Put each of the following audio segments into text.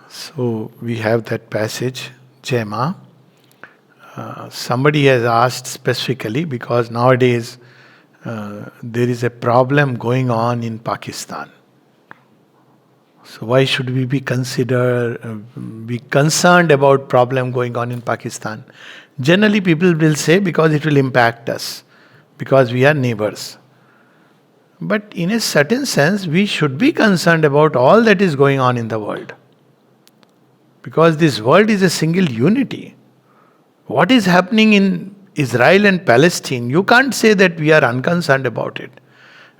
So we have that passage, Jai Ma. Somebody has asked specifically because nowadays there is a problem going on in Pakistan. So why should we be concerned about problem going on in Pakistan? Generally, people will say because it will impact us, because we are neighbors. But in a certain sense, we should be concerned about all that is going on in the world. Because this world is a single unity. What is happening in Israel and Palestine, you can't say that we are unconcerned about it.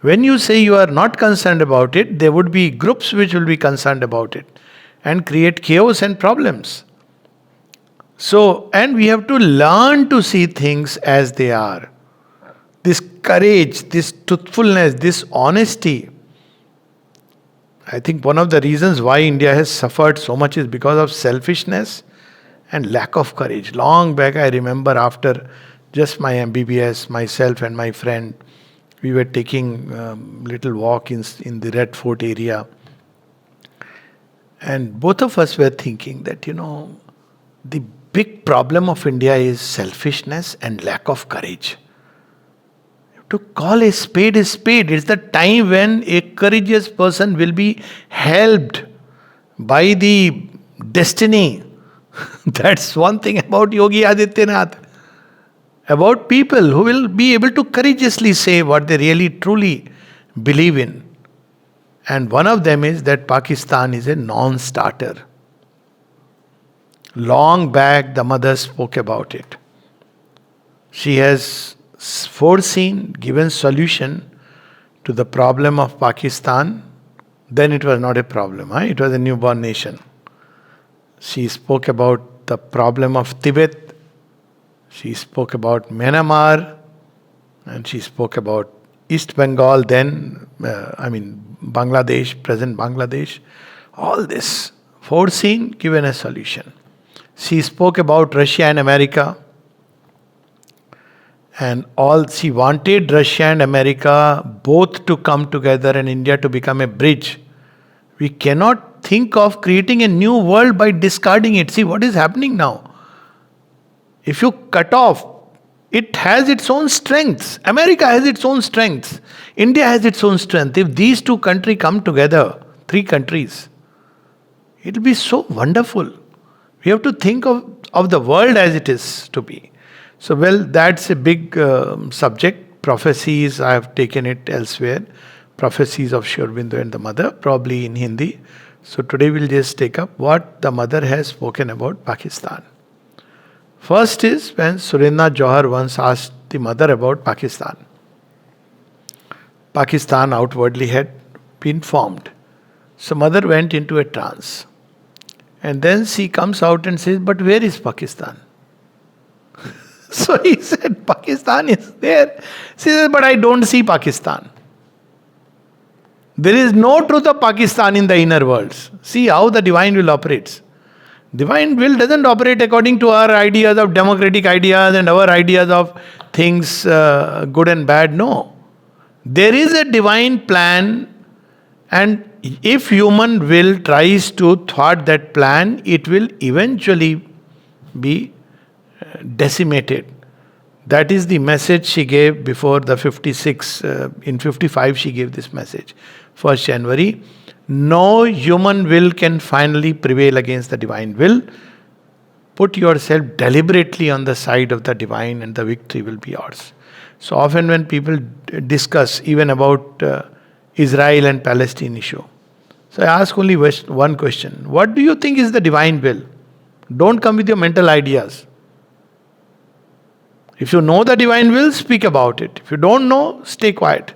When you say you are not concerned about it, there would be groups which will be concerned about it and create chaos and problems. So, and we have to learn to see things as they are. This courage, this truthfulness, this honesty. I think one of the reasons why India has suffered so much is because of selfishness and lack of courage. Long back, I remember after just my MBBS, myself and my friend, we were taking little walk in the Red Fort area. And both of us were thinking that, the big problem of India is selfishness and lack of courage. To call a spade is spade. It's the time when a courageous person will be helped by the destiny. That's one thing about Yogi Adityanath. About people who will be able to courageously say what they really truly believe in. And one of them is that Pakistan is a non-starter. Long back, the mother spoke about it. She has foreseen, given solution to the problem of Pakistan. Then it was not a problem, it was a newborn nation. She spoke about the problem of Tibet. She spoke about Myanmar. And she spoke about East Bengal then, Bangladesh, present Bangladesh. All this foreseen, given a solution. She spoke about Russia and America. And she wanted Russia and America both to come together and India to become a bridge. We cannot think of creating a new world by discarding it. See what is happening now. If you cut off, it has its own strengths. America has its own strengths. India has its own strength. If these two countries come together, 3 countries, it will be so wonderful. We have to think of the world as it is to be. So, that's a big subject. Prophecies, I have taken it elsewhere. Prophecies of Sri Aurobindo and the mother, probably in Hindi. So, today we'll just take up what the mother has spoken about Pakistan. First is when Surendranath Johar once asked the mother about Pakistan. Pakistan outwardly had been formed. So, mother went into a trance. And then she comes out and says, but where is Pakistan? So he said, Pakistan is there. She said, but I don't see Pakistan. There is no truth of Pakistan in the inner worlds. See how the divine will operates. Divine will doesn't operate according to our ideas of democratic ideas and our ideas of things good and bad. No. There is a divine plan, and if human will tries to thwart that plan, it will eventually be decimated. That is the message she gave before the 56. In 55 she gave this message. 1st January. No human will can finally prevail against the divine will. Put yourself deliberately on the side of the divine and the victory will be yours. So often when people discuss even about Israel and Palestine issue. So I ask only one question. What do you think is the divine will? Don't come with your mental ideas. If you know the divine will, speak about it. If you don't know, stay quiet.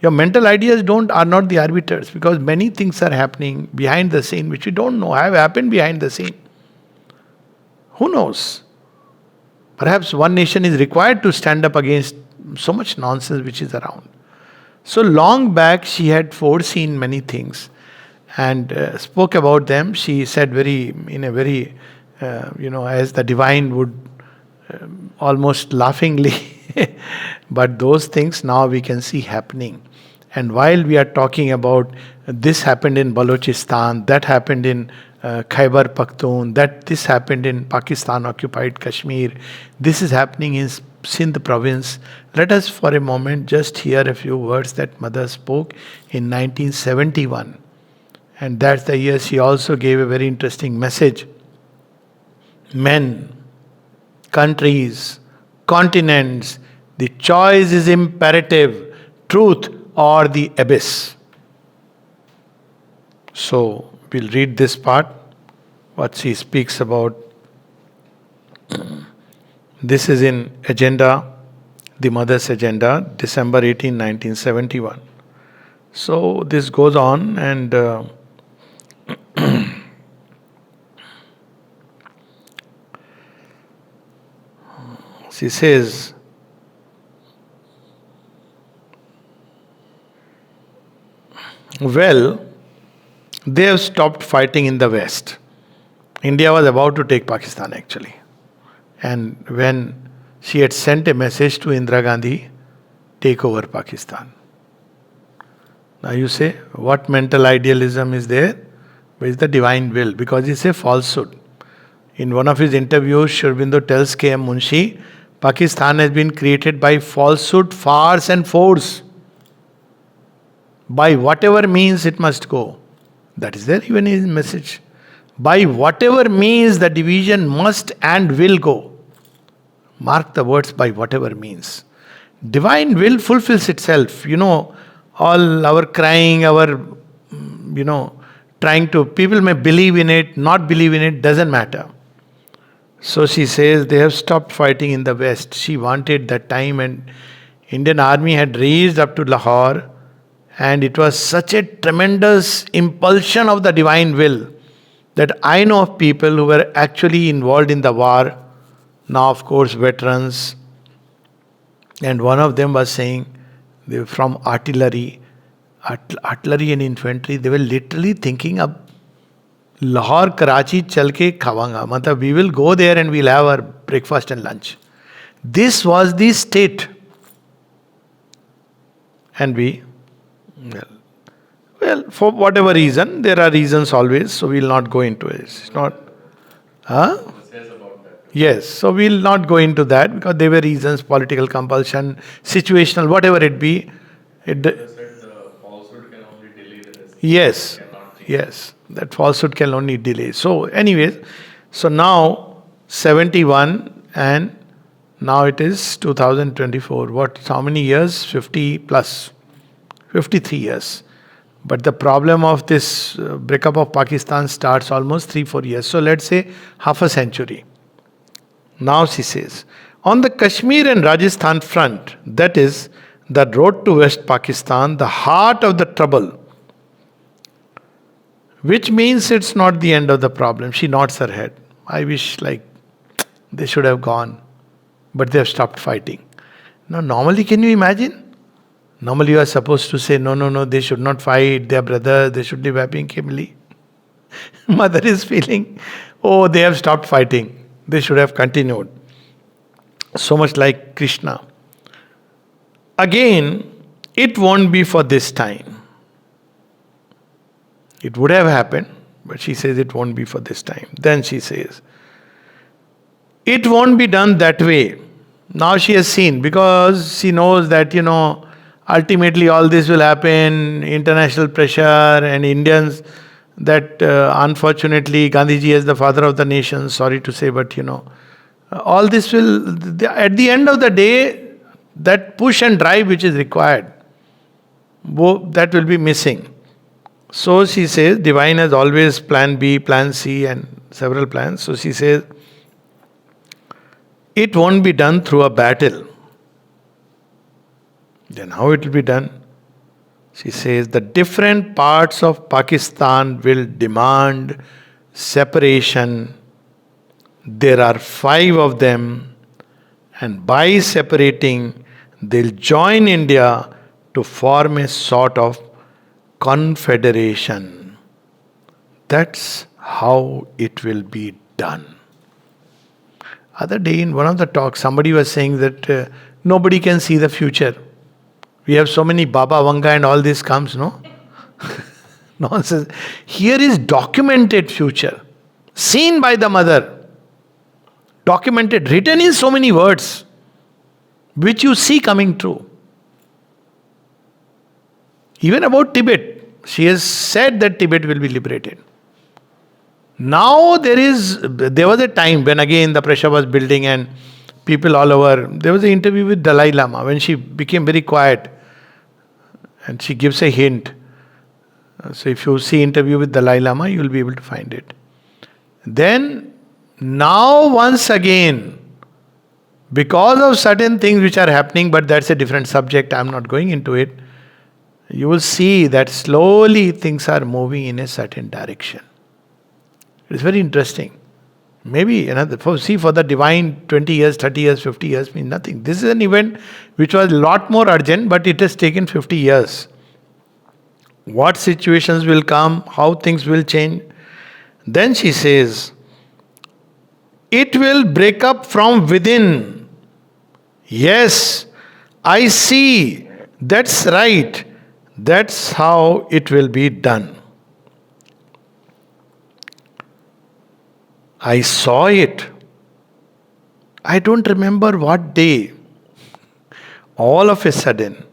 Your mental ideas are not the arbiters, because many things are happening behind the scene which we don't know have happened behind the scene. Who knows? Perhaps one nation is required to stand up against so much nonsense which is around. So long back she had foreseen many things and spoke about them. She said as the divine would almost laughingly. But those things now we can see happening. And while we are talking about this happened in Balochistan, that happened in Khyber Pakhtunkhwa, that this happened in Pakistan occupied Kashmir, this is happening in Sindh province. Let us for a moment just hear a few words that Mother spoke in 1971. And that's the year she also gave a very interesting message. Men, countries, continents, the choice is imperative, truth or the abyss. So, we'll read this part, what she speaks about. This is in Agenda, the Mother's Agenda, December 18, 1971. So, this goes on and she says, well, they have stopped fighting in the West. India was about to take Pakistan actually. And when she had sent a message to Indira Gandhi, take over Pakistan. Now you say, what mental idealism is there? Where is the divine will? Because it's a falsehood. In one of his interviews, Sri Aurobindo tells K.M. Munshi, Pakistan has been created by falsehood, farce and force. By whatever means it must go. That is there even in his message. By whatever means the division must and will go. Mark the words, by whatever means. Divine will fulfills itself. All our crying, our, trying to, people may believe in it, not believe in it, doesn't matter. So she says they have stopped fighting in the West. She wanted that time, and Indian army had reached up to Lahore, and it was such a tremendous impulsion of the divine will that I know of people who were actually involved in the war, now of course veterans, and one of them was saying they were from artillery and infantry. They were literally thinking of Lahore, Karachi, chal ke khawanga. Matlab, we will go there and we'll have our breakfast and lunch. This was the state. And well, for whatever reason, there are reasons always, so we'll not go into it. It's not. Huh? Yes, so we'll not go into that because there were reasons, political compulsion, situational, whatever it be. Yes, yes, that falsehood can only delay. So, anyways, so now 71 and now it is 2024. How many years? 50 plus. 53 years. But the problem of this breakup of Pakistan starts almost 3-4 years. So let's say half a century. Now she says, on the Kashmir and Rajasthan front, that is the road to West Pakistan, the heart of the trouble, which means it's not the end of the problem. She nods her head. I wish they should have gone, but they have stopped fighting. Now normally, can you imagine? Normally you are supposed to say, no, they should not fight, they are brothers, they should live happy and happily. Mother is feeling, they have stopped fighting. They should have continued. So much like Krishna. Again, it won't be for this time. It would have happened, but she says it won't be for this time. Then she says, it won't be done that way. Now she has seen, because she knows that, ultimately all this will happen, international pressure and Indians, that unfortunately Gandhiji is the father of the nation, sorry to say, but all this will, at the end of the day, that push and drive which is required, that will be missing. So she says, divine has always plan B, plan C and several plans. So she says, it won't be done through a battle. Then how it will be done? She says, the different parts of Pakistan will demand separation. There are 5 of them, and by separating, they'll join India to form a sort of confederation. That's how it will be done. Other day in one of the talks, somebody was saying that nobody can see the future. We have so many Baba Vanga and all this comes, no? Nonsense. Here is documented future, seen by the mother, documented, written in so many words, which you see coming true. Even about Tibet, she has said that Tibet will be liberated. Now there was a time when again the pressure was building and people all over. There was an interview with Dalai Lama when she became very quiet and she gives a hint. So if you see interview with Dalai Lama, you will be able to find it. Then now once again, because of certain things which are happening, but that's a different subject, I'm not going into it, you will see that slowly things are moving in a certain direction. It's very interesting. Maybe for the divine 20 years, 30 years, 50 years means nothing. This is an event which was a lot more urgent, but it has taken 50 years. What situations will come, how things will change. Then she says, it will break up from within. Yes, I see. That's right. That's how it will be done. I saw it. I don't remember what day. All of a sudden,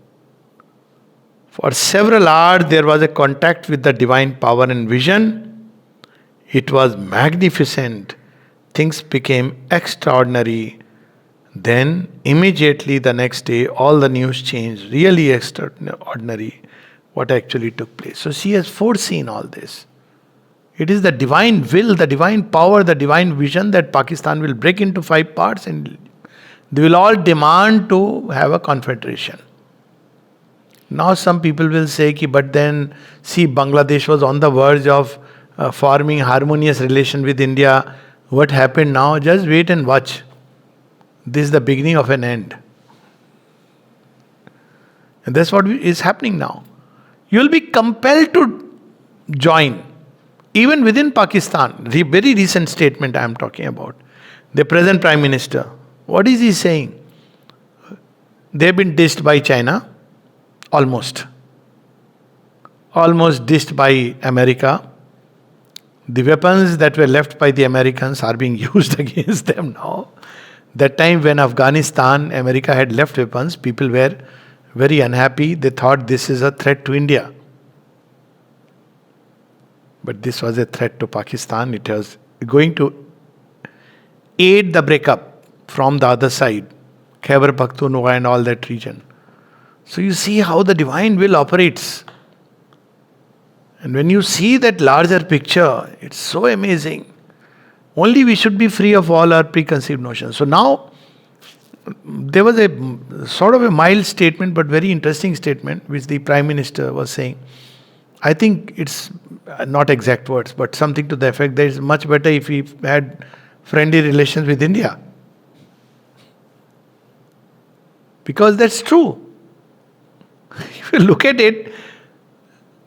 for several hours, there was a contact with the divine power and vision. It was magnificent. Things became extraordinary. Then, immediately the next day, all the news changed. Really extraordinary what actually took place. So she has foreseen all this. It is the divine will, the divine power, the divine vision that Pakistan will break into 5 parts and they will all demand to have a confederation. Now some people will say, but then, see, Bangladesh was on the verge of forming harmonious relation with India. What happened now? Just wait and watch. This is the beginning of an end. And that's what is happening now. You will be compelled to join. Even within Pakistan, the very recent statement I am talking about, the present Prime Minister, what is he saying? They have been dissed by China, almost dissed by America. The weapons that were left by the Americans are being used against them now. That time when Afghanistan, America had left weapons, people were very unhappy. They thought this is a threat to India. But this was a threat to Pakistan. It was going to aid the breakup from the other side, Khyber Pakhtunkhwa and all that region. So you see how the divine will operates. And when you see that larger picture, it's so amazing. Only we should be free of all our preconceived notions. So now, there was a sort of a mild statement, but very interesting statement, which the Prime Minister was saying. I think it's not exact words, but something to the effect that it's much better if we had friendly relations with India. Because that's true. If you look at it,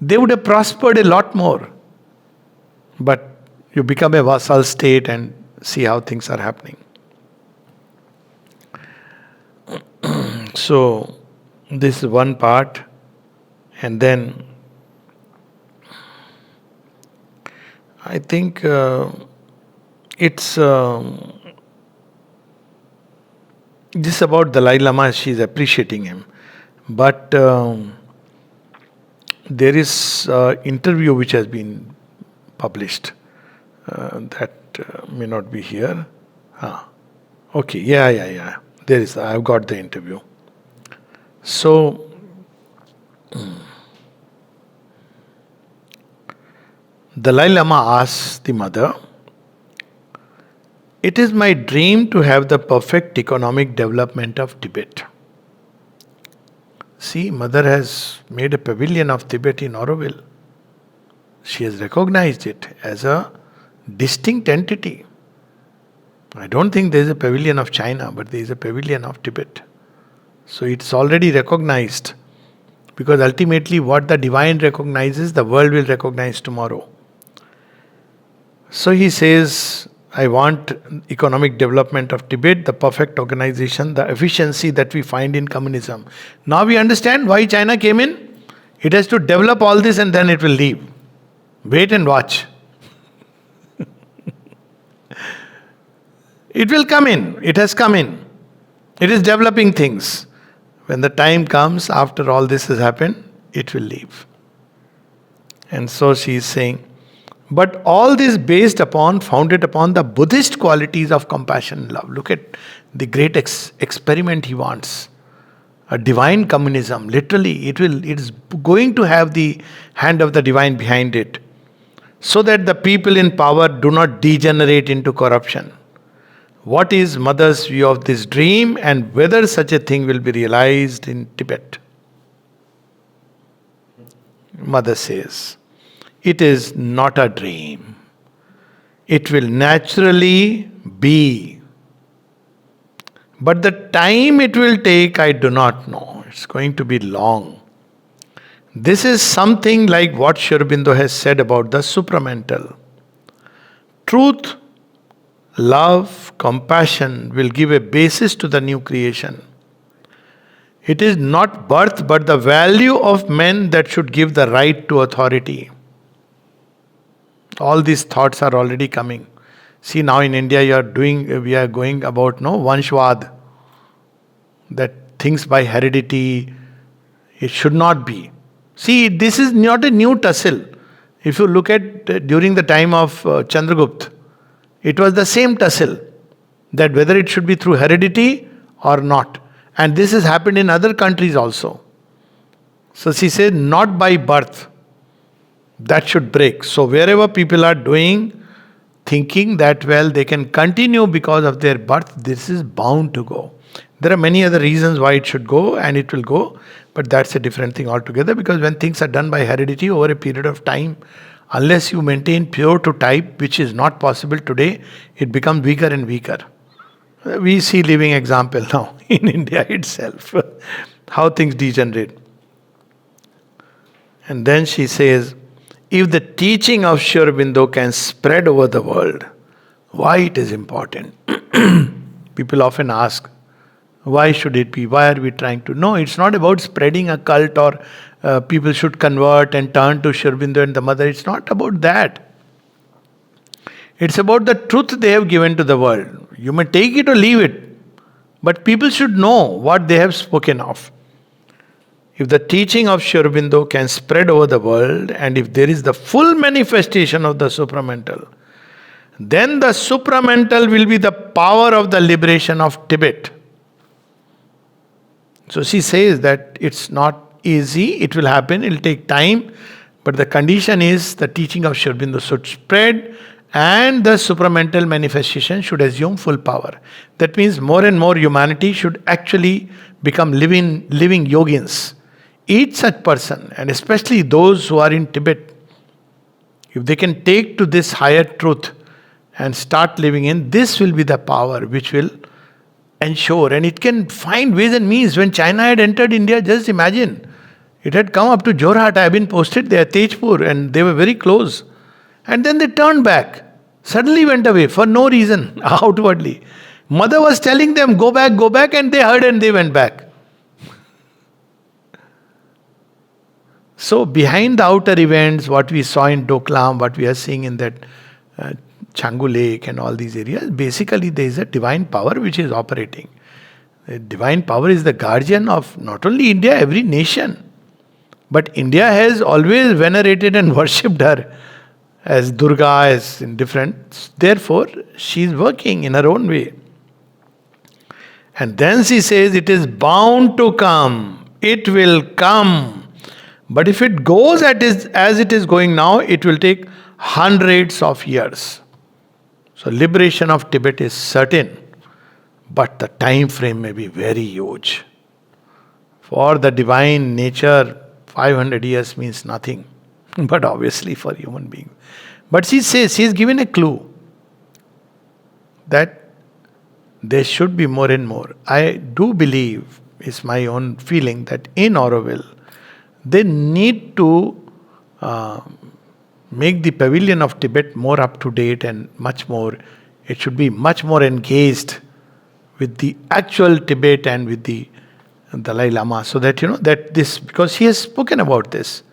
they would have prospered a lot more. But you become a vassal state and see how things are happening. So, this is one part. And then, I think it's this about Dalai Lama, she's appreciating him. But there is an interview which has been published that may not be here. Okay, yeah. There is, I've got the interview. So, Dalai Lama asks the mother, "It is my dream to have the perfect economic development of Tibet." See, mother has made a pavilion of Tibet in Auroville. She has recognized it as a distinct entity. I don't think there is a pavilion of China, but there is a pavilion of Tibet. So it's already recognized. Because ultimately what the divine recognizes, the world will recognize tomorrow. So he says, I want economic development of Tibet, the perfect organization, the efficiency that we find in communism. Now we understand why China came in. It has to develop all this and then it will leave. Wait and watch. It will come in. It has come in. It is developing things. When the time comes, after all this has happened, it will leave. And so she is saying, but all this founded upon the Buddhist qualities of compassion and love. Look at the great experiment he wants. A divine communism. Literally, it is going to have the hand of the divine behind it. So that the people in power do not degenerate into corruption. What is Mother's view of this dream and whether such a thing will be realized in Tibet? Mother says, it is not a dream. It will naturally be. But the time it will take, I do not know. It's going to be long. This is something like what Sri Aurobindo has said about the supramental. Truth, love, compassion will give a basis to the new creation. It is not birth but the value of men that should give the right to authority. All these thoughts are already coming. See, now in India we are going about Vanshvad. That things by heredity, it should not be. See, this is not a new tussle. If you look at during the time of Chandragupta, it was the same tussle. That whether it should be through heredity or not. And this has happened in other countries also. So she said, not by birth. That should break. So wherever people are thinking that they can continue because of their birth, this is bound to go. There are many other reasons why it should go, and it will go, but that's a different thing altogether, because when things are done by heredity over a period of time, unless you maintain pure to type, which is not possible today, it becomes weaker and weaker. We see living example now in India itself, how things degenerate. And then she says, if the teaching of Sri Aurobindo can spread over the world, why it is important? People often ask, why should it be? Why are we trying to? No, it's not about spreading a cult or people should convert and turn to Sri Aurobindo and the mother. It's not about that. It's about the truth they have given to the world. You may take it or leave it, but people should know what they have spoken of. If the teaching of Sri Aurobindo can spread over the world, and if there is the full manifestation of the supramental, then the supramental will be the power of the liberation of Tibet. So she says that it's not easy, it will happen, it will take time, but the condition is the teaching of Sri Aurobindo should spread and the supramental manifestation should assume full power. That means more and more humanity should actually become living yogins. Each such person, and especially those who are in Tibet, if they can take to this higher truth and start living in, this will be the power which will ensure, and it can find ways and means. When China had entered India, just imagine, it had come up to Jorhat, I have been posted there, Tejpur, and they were very close. And then they turned back, suddenly went away for no reason, outwardly. Mother was telling them, go back, and they heard and they went back. So behind the outer events, what we saw in Doklam, what we are seeing in that Changu Lake and all these areas, basically there is a divine power which is operating. The divine power is the guardian of not only India, every nation. But India has always venerated and worshipped her as Durga, as in different. Therefore, she is working in her own way. And then she says, it is bound to come. It will come. But if it goes as it is going now, it will take hundreds of years. So liberation of Tibet is certain, but the time frame may be very huge. For the divine nature, 500 years means nothing, but obviously for human beings. But she says, she is given a clue that there should be more and more. I do believe, it's my own feeling, that in Auroville, they need to make the pavilion of Tibet more up to date and much more. It should be much more engaged with the actual Tibet and with the Dalai Lama, so that that this, because he has spoken about this.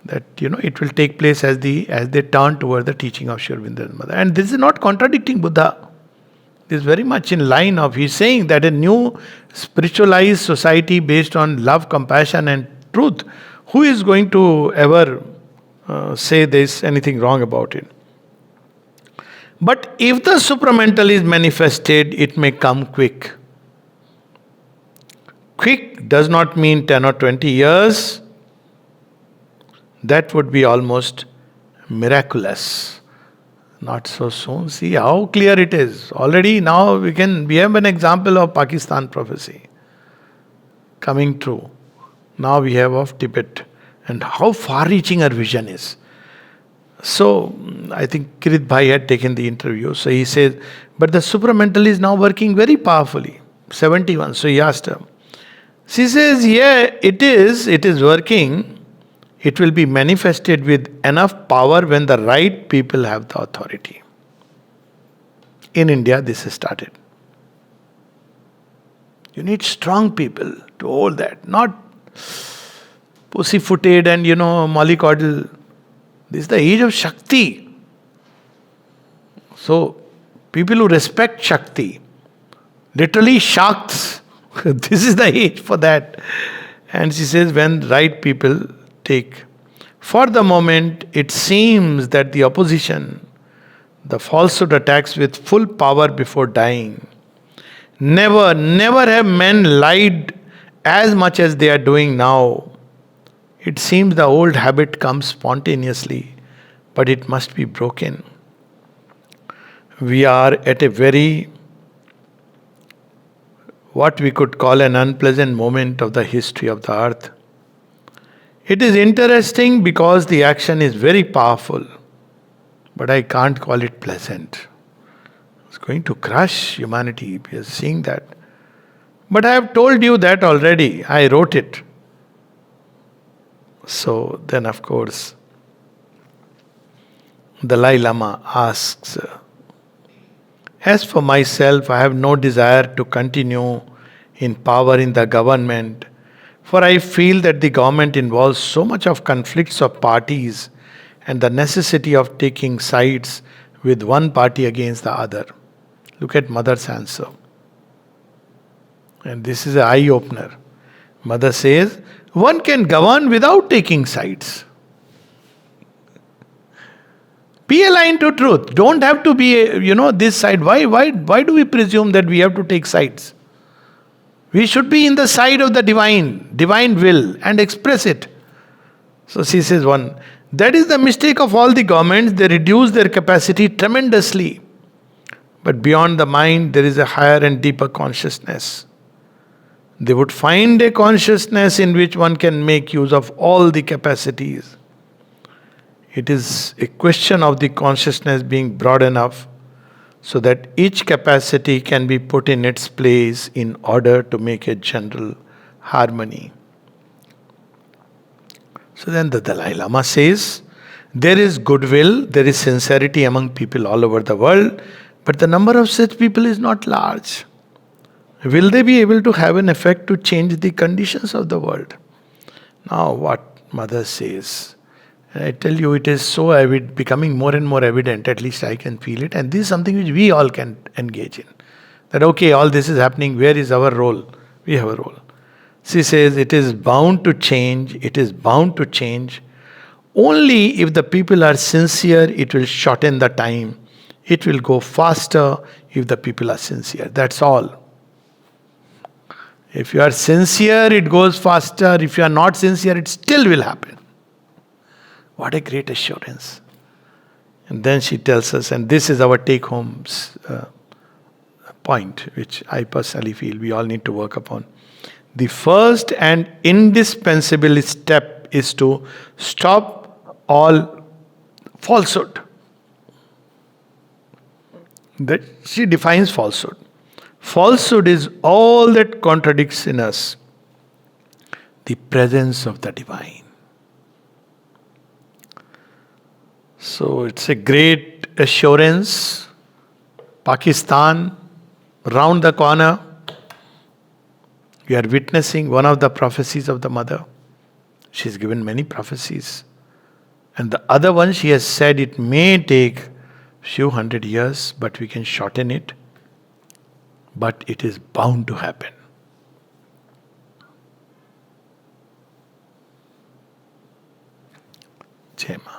That it will take place as they turn toward the teaching of Sri Aurobindo's mother. And this is not contradicting Buddha. This is very much in line of, he's saying that a new spiritualized society based on love, compassion and truth, who is going to ever say there's anything wrong about it? But if the supramental is manifested, it may come quick. Quick does not mean 10 or 20 years. That would be almost miraculous. Not so soon. See how clear it is. Already now we have an example of Pakistan prophecy coming true. Now we have of Tibet. And how far-reaching our vision is. So, I think Kirit Bhai had taken the interview. So he says, but the supramental is now working very powerfully. 71. So he asked her. She says, yeah, it is working. It will be manifested with enough power when the right people have the authority. In India, this has started. You need strong people to hold that, not pussyfooted and mollycoddle. This is the age of Shakti. So, people who respect Shakti, literally Shakts, this is the age for that. And she says, when right people take. For the moment, it seems that the opposition, the falsehood attacks with full power before dying. Never have men lied as much as they are doing now. It seems the old habit comes spontaneously, but it must be broken. We are at a very, what we could call an unpleasant moment of the history of the earth. It is interesting because the action is very powerful, but I can't call it pleasant. It's going to crush humanity. We are seeing that. But I have told you that already. I wrote it. So then, of course, the Dalai Lama asks, as for myself, I have no desire to continue in power in the government, for I feel that the government involves so much of conflicts of parties and the necessity of taking sides with one party against the other. Look at Mother's answer. And this is an eye-opener. Mother says, one can govern without taking sides. Be aligned to truth. Don't have to be, this side. Why do we presume that we have to take sides? We should be in the side of the divine will, and express it. So she says, one, that is the mistake of all the governments. They reduce their capacity tremendously. But beyond the mind, there is a higher and deeper consciousness. They would find a consciousness in which one can make use of all the capacities. It is a question of the consciousness being broad enough so that each capacity can be put in its place in order to make a general harmony. So then the Dalai Lama says, there is goodwill, there is sincerity among people all over the world, but the number of such people is not large. Will they be able to have an effect to change the conditions of the world? Now what Mother says, and I tell you, it is so becoming more and more evident, at least I can feel it, and this is something which we all can engage in. That okay, all this is happening, where is our role? We have a role. She says, it is bound to change, Only if the people are sincere, it will shorten the time. It will go faster if the people are sincere. That's all. If you are sincere, it goes faster. If you are not sincere, it still will happen. What a great assurance. And then she tells us, and this is our take-home point, which I personally feel we all need to work upon. The first and indispensable step is to stop all falsehood. That she defines falsehood. Falsehood is all that contradicts in us the presence of the divine. So it's a great assurance. Pakistan, round the corner, we are witnessing one of the prophecies of the Mother. She's given many prophecies. And the other one, she has said it may take few hundred years, but we can shorten it. But it is bound to happen. Jai Ma.